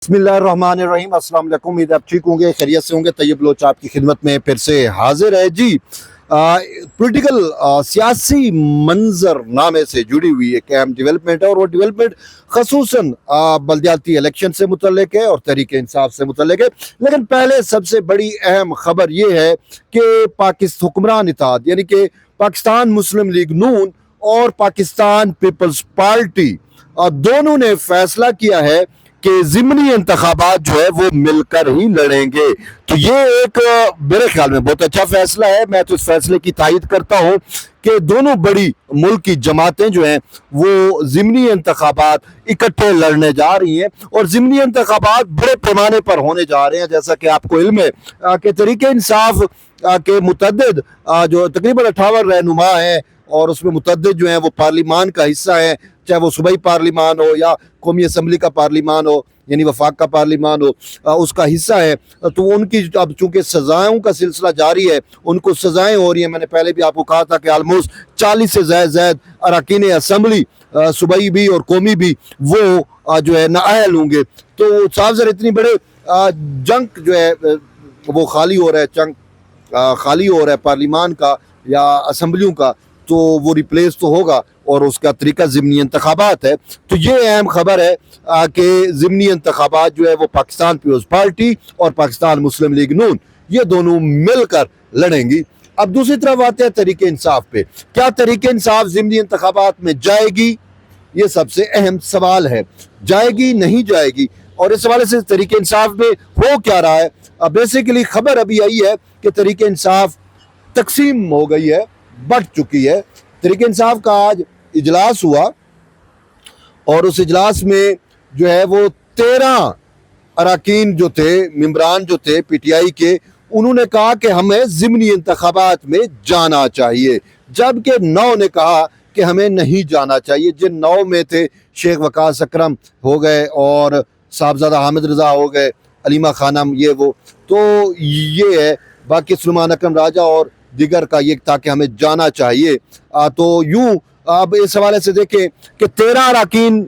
बिस्मिल्लाहिर्रहमानिर्रहीम। अस्सलाम वालेकुम। उम्मीद आप ठीक होंगे, खैरियत से होंगे। तैयब लोच आपकी खिदमत में फिर से हाजिर है जी। पॉलिटिकल सियासी मंजरनामे से जुड़ी हुई एक अहम डेवलपमेंट है और वो डेवलपमेंट खसूसन बल्दियाती इलेक्शन से मुतल्लिक है और तहरीक इंसाफ से मुतल्लिक है। लेकिन पहले सबसे बड़ी अहम खबर ये है कि पाकिस्तान हुक्मरान इत्तेहाद यानी कि पाकिस्तान मुस्लिम लीग नून और पाकिस्तान पीपल्स पार्टी दोनों ने फैसला किया है कि ज़िमनी इंतखाबात जो है वो मिलकर ही लड़ेंगे। तो ये एक मेरे ख्याल में बहुत अच्छा फैसला है। मैं तो इस फैसले की तायद करता हूँ कि दोनों बड़ी मुल्क की जमातें जो हैं वो ज़िमनी इंतखाबात इकट्ठे लड़ने जा रही हैं और ज़िमनी इंतखाबात बड़े पैमाने पर होने जा रहे हैं। जैसा कि आपको इल्म है कि तहरीक इंसाफ के मुतअद्दिद जो तकरीबन 58 रहनुमा हैं और उसमें मुतअद्दिद जो हैं वो पार्लिमान का हिस्सा है, चाहे वो सूबाई पार्लिमान हो या कौमी असम्बली का पार्लिमान हो यानी वफाक का पार्लिमान हो, उसका हिस्सा है। तो उनकी अब चूँकि सज़ाओं का सिलसिला जारी है, उनको सज़ाएँ हो रही हैं। मैंने पहले भी आपको कहा था कि आलमोस्ट 40 से ज़ायद अरकान असम्बली सूबाई भी और कौमी भी वो जो है नाअहल होंगे। तो साफ ज़रा इतनी बड़े जंक जो है वो खाली हो रहा है, चंक खाली हो रहा है पार्लिमान का या असम्बलियों का, तो वो रिप्लेस तो होगा और उसका तरीका ज़िमनी इंतखाबात है। तो ये अहम खबर है कि ज़िमनी इंतखाबात जो है वो पाकिस्तान पीपल्स पार्टी और पाकिस्तान मुस्लिम लीग नून ये दोनों मिलकर लड़ेंगी। अब दूसरी तरफ आते हैं तहरीक इंसाफ पे। क्या तहरीक इंसाफ ज़िमनी इंतखाबात में जाएगी? ये सबसे अहम सवाल है। जाएगी नहीं जाएगी? और इस हवाले से तहरीक इंसाफ में हो क्या रहा है? बेसिकली खबर अभी आई है कि तहरीक इंसाफ तकसीम हो गई है, बढ़ चुकी है। तहरीक इंसाफ का आज इजलास हुआ और उस इजलास में जो है वो 13 अरकान जो थे, मेंबरान जो थे पीटीआई के, उन्होंने कहा कि हमें ज़िमनी इंतखाबात में जाना चाहिए, जबकि 9 ने कहा कि हमें नहीं जाना चाहिए। जिन 9 में थे शेख वकास अकरम हो गए और साहबजादा हामिद रज़ा हो गए, अलीमा खानम, ये वो, तो ये है। बाकी सुलेमान अकरम राजा और दिगर का ये था कि हमें जाना चाहिए। तो यूं अब इस हवाले से देखें कि 13 अरकान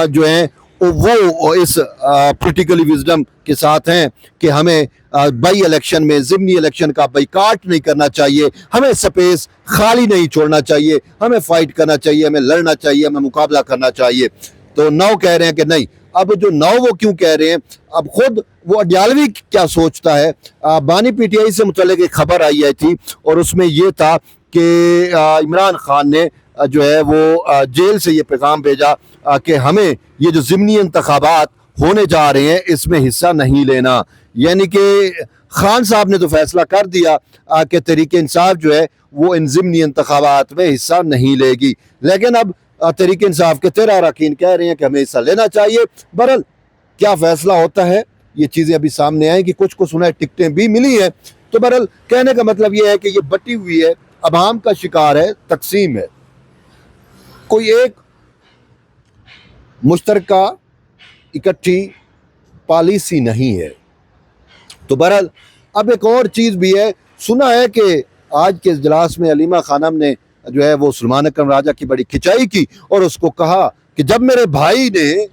जो हैं वो इस पॉलिटिकली विजडम के साथ हैं कि हमें बाई इलेक्शन में ज़िमनी इलेक्शन का बाइकाट नहीं करना चाहिए, हमें स्पेस खाली नहीं छोड़ना चाहिए, हमें फाइट करना चाहिए, हमें लड़ना चाहिए, हमें मुकाबला करना चाहिए। तो 9 कह रहे हैं कि नहीं। अब जो 9 वो क्यों कह रहे हैं, अब खुद वो अडयालवी क्या सोचता है। बानी पीटीआई से मुतल्लिक एक खबर आई थी और उसमें ये था कि इमरान खान ने जो है वो जेल से ये पैगाम भेजा कि हमें ये जो ज़िमनी इंतखाबात होने जा रहे हैं इसमें हिस्सा नहीं लेना। यानी कि खान साहब ने तो फैसला कर दिया कि तहरीक इंसाफ जो है वो इन ज़िमनी इंतखाबात में हिस्सा नहीं लेगी। लेकिन अब तहरीक इंसाफ के 13 अरकान कह रहे हैं कि हमें हिस्सा लेना चाहिए। बहरहाल क्या फैसला होता है ये चीज़ें अभी सामने आई कि कुछ को सुना है टिकटें भी मिली हैं। तो बहरहाल कहने का मतलब ये है कि ये बटी हुई है, अवाम का शिकार है, तकसीम है, कोई एक मुश्तरका इकट्ठी पॉलिसी नहीं है। तो बहरहाल अब एक और चीज़ भी है, सुना है कि आज के इजलास में अलीमा खानम ने जो है वो सुलेमान अकरम राजा की बड़ी खिंचाई की और उसको कहा कि जब मेरे भाई ने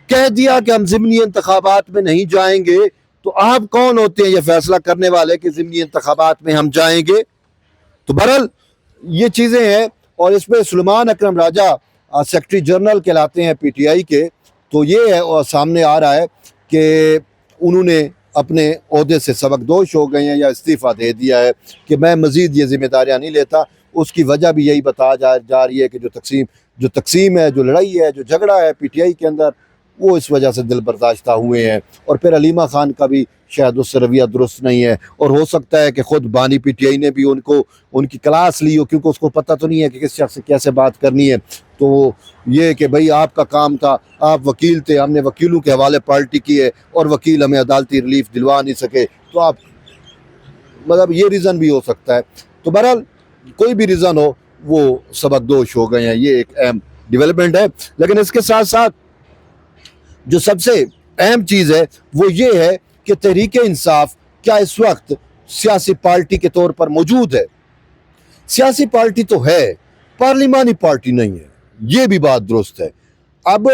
कह दिया कि हम ज़िमनी इंतखाबात में नहीं जाएंगे तो आप कौन होते हैं ये फैसला करने वाले कि ज़िमनी इंतखाबात में हम जाएंगे। तो बहरहाल ये चीज़ें हैं और इसमें सुलेमान अकरम राजा सेक्रेटरी जनरल कहलाते हैं पीटीआई के। तो ये है और सामने आ रहा है कि उन्होंने अपने ओहदे से सबकदोश हो गए हैं या इस्तीफ़ा दे दिया है कि मैं मज़ीद ये जिम्मेदारियाँ नहीं लेता। उसकी वजह भी यही बताया जा रही है कि जो तकसीम है, जो लड़ाई है, जो झगड़ा है पीटीआई के अंदर, वो इस वजह से दिल बर्दाश्ता हुए हैं। और फिर अलीमा खान का भी शायद उससे रवैया दुरुस्त नहीं है और हो सकता है कि ख़ुद बानी पीटीआई ने भी उनकी क्लास ली हो, क्योंकि उसको पता तो नहीं है कि किस शख्स से कैसे बात करनी है। तो ये कि भाई आपका काम था, आप वकील थे, हमने वकीलों के हवाले पार्टी की है और वकील हमें अदालती रिलीफ दिलवा नहीं सके, तो आप मतलब ये रीज़न भी हो सकता है। तो बहरहाल कोई भी रीज़न हो वो सबकदोश हो गए हैं, ये एक अहम डेवलपमेंट है। लेकिन इसके साथ साथ जो सबसे अहम चीज़ है वो ये है कि तहरीक इंसाफ क्या इस वक्त सियासी पार्टी के तौर पर मौजूद है। सियासी पार्टी तो है, पार्लिमानी पार्टी नहीं है, ये भी बात दुरुस्त है। अब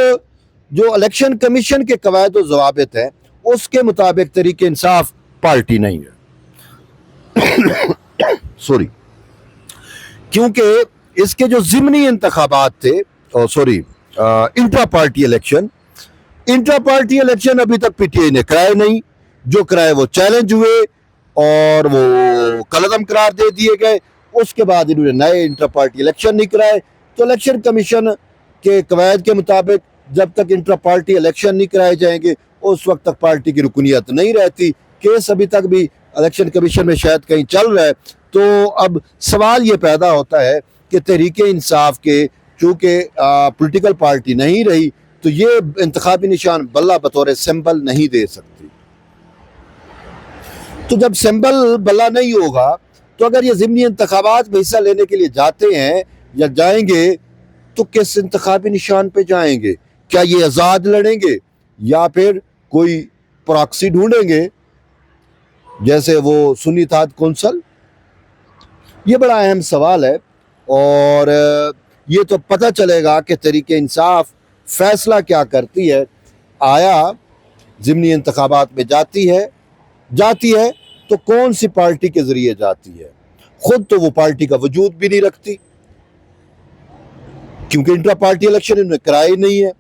جو الیکشن کمیشن کے قواعد و ضوابط ہیں اس کے مطابق تحریک انصاف پارٹی نہیں ہے. سوری, کیونکہ اس کے جو ضمنی انتخابات تھے, انٹرا پارٹی الیکشن ابھی تک پی ٹی آئی نے کرائے نہیں. جو کرائے وہ چیلنج ہوئے اور وہ کالعدم قرار دے دیے گئے. اس کے بعد انہوں نے نئے انٹرا پارٹی الیکشن نہیں کرائے. تو الیکشن کمیشن کے قواعد کے مطابق جب تک انٹرا پارٹی الیکشن نہیں کرائے جائیں گے اس وقت تک پارٹی کی رکنیت نہیں رہتی. کیس ابھی تک بھی الیکشن کمیشن میں شاید کہیں چل رہا ہے. تو اب سوال یہ پیدا ہوتا ہے کہ تحریک انصاف کے چونکہ پولیٹیکل پارٹی نہیں رہی تو یہ انتخابی نشان بلہ بطور سمبل نہیں دے سکتی. تو جب سمبل بلہ نہیں ہوگا تو اگر یہ ضمنی انتخابات میں حصہ لینے کے لیے جاتے ہیں یا جائیں گے تو کس انتخابی نشان پہ جائیں گے؟ کیا یہ آزاد لڑیں گے یا پھر کوئی پراکسی ڈھونڈیں گے جیسے وہ سنی اتحاد کونسل؟ یہ بڑا اہم سوال ہے اور یہ تو پتہ چلے گا کہ تحریک انصاف فیصلہ کیا کرتی ہے. آیا ضمنی انتخابات میں جاتی ہے تو کون سی پارٹی کے ذریعے جاتی ہے؟ خود تو وہ پارٹی کا وجود بھی نہیں رکھتی کیونکہ انٹرا پارٹی الیکشن انہوں نے کرائی نہیں ہے.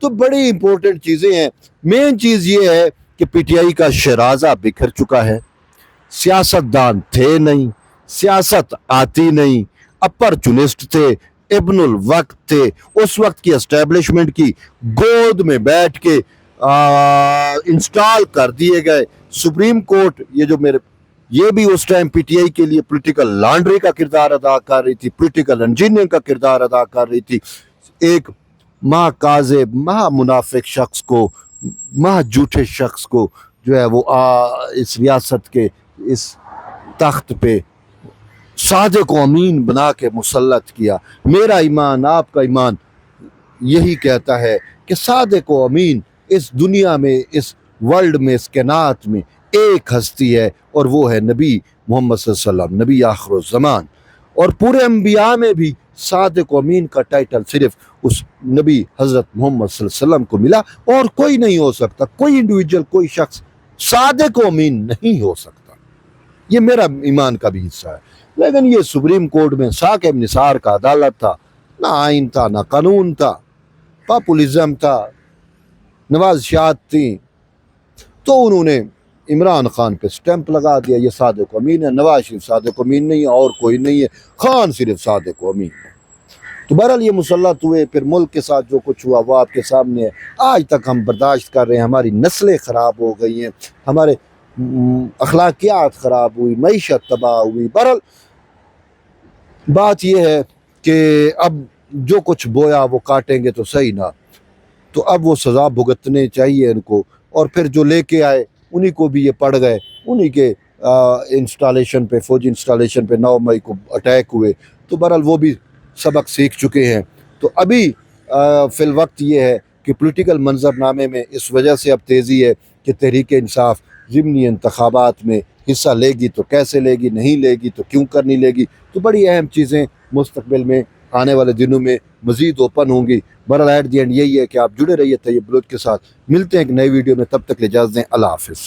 تو بڑی امپورٹنٹ چیزیں ہیں. مین چیز یہ ہے کہ پی ٹی آئی کا شیرازہ بکھر چکا ہے. سیاستدان تھے نہیں, سیاست آتی نہیں, اپرچونسٹ تھے, ابن الوقت تھے. اس وقت کی اسٹیبلشمنٹ کی گود میں بیٹھ کے انسٹال کر دیے گئے. سپریم کورٹ یہ بھی اس ٹائم پی ٹی آئی کے لیے پولیٹیکل لانڈری کا کردار ادا کر رہی تھی, پولیٹیکل انجینئرنگ کا کردار ادا کر رہی تھی. ایک مہا کاذب, مہا منافق شخص کو, مہا جھوٹے شخص کو جو ہے وہ اس ریاست کے اس تخت پہ صادق و امین بنا کے مسلط کیا. میرا ایمان, آپ کا ایمان یہی کہتا ہے کہ صادق و امین اس دنیا میں, اس ورلڈ میں, اس کائنات میں ایک ہستی ہے اور وہ ہے نبی محمد صلی اللہ علیہ وسلم, نبی آخر الزمان. اور پورے انبیاء میں بھی صادق و امین کا ٹائٹل صرف اس نبی حضرت محمد صلی اللہ علیہ وسلم کو ملا اور کوئی نہیں ہو سکتا. کوئی انڈیویجول, کوئی شخص صادق و امین نہیں ہو سکتا. یہ میرا ایمان کا بھی حصہ ہے. لیکن یہ سپریم کورٹ میں ثاقب نثار کا عدالت تھا, نہ آئین تھا, نہ قانون تھا, پاپولزم تھا, نوازشات تھیں. تو انہوں نے عمران خان پہ سٹیمپ لگا دیا, یہ صادق و امین ہے. نواز شریف صادق و امین نہیں ہے اور کوئی نہیں ہے, خان صرف صادق و امین ہے. تو بہرحال یہ مسلط ہوئے. پھر ملک کے ساتھ جو کچھ ہوا وہ آپ کے سامنے ہے. آج تک ہم برداشت کر رہے ہیں. ہماری نسلیں خراب ہو گئی ہیں, ہمارے اخلاقیات خراب ہوئی, معیشت تباہ ہوئی. بہرحال بات یہ ہے کہ اب جو کچھ بویا وہ کاٹیں گے تو صحیح نہ. تو اب وہ سزا بھگتنے چاہیے ان کو. اور پھر جو لے کے آئے انہی کو بھی یہ پڑ گئے, انہی کے انسٹالیشن پہ, فوجی انسٹالیشن پہ 9 مئی کو اٹیک ہوئے. تو بہرحال وہ بھی سبق سیکھ چکے ہیں. تو ابھی فی الوقت یہ ہے کہ پولیٹیکل منظر نامے میں اس وجہ سے اب تیزی ہے کہ تحریک انصاف ضمنی انتخابات میں حصہ لے گی تو کیسے لے گی, نہیں لے گی تو کیوں کر نہیں لے گی. تو بڑی اہم چیزیں مستقبل میں آنے والے دنوں میں مزید اوپن ہوں گی. بہرحال ایٹ دی اینڈ یہی ہے کہ آپ جڑے رہیے طیب بلوچ کے ساتھ. ملتے ہیں ایک نئی ویڈیو میں, تب تک اجازت دیں. اللہ حافظ.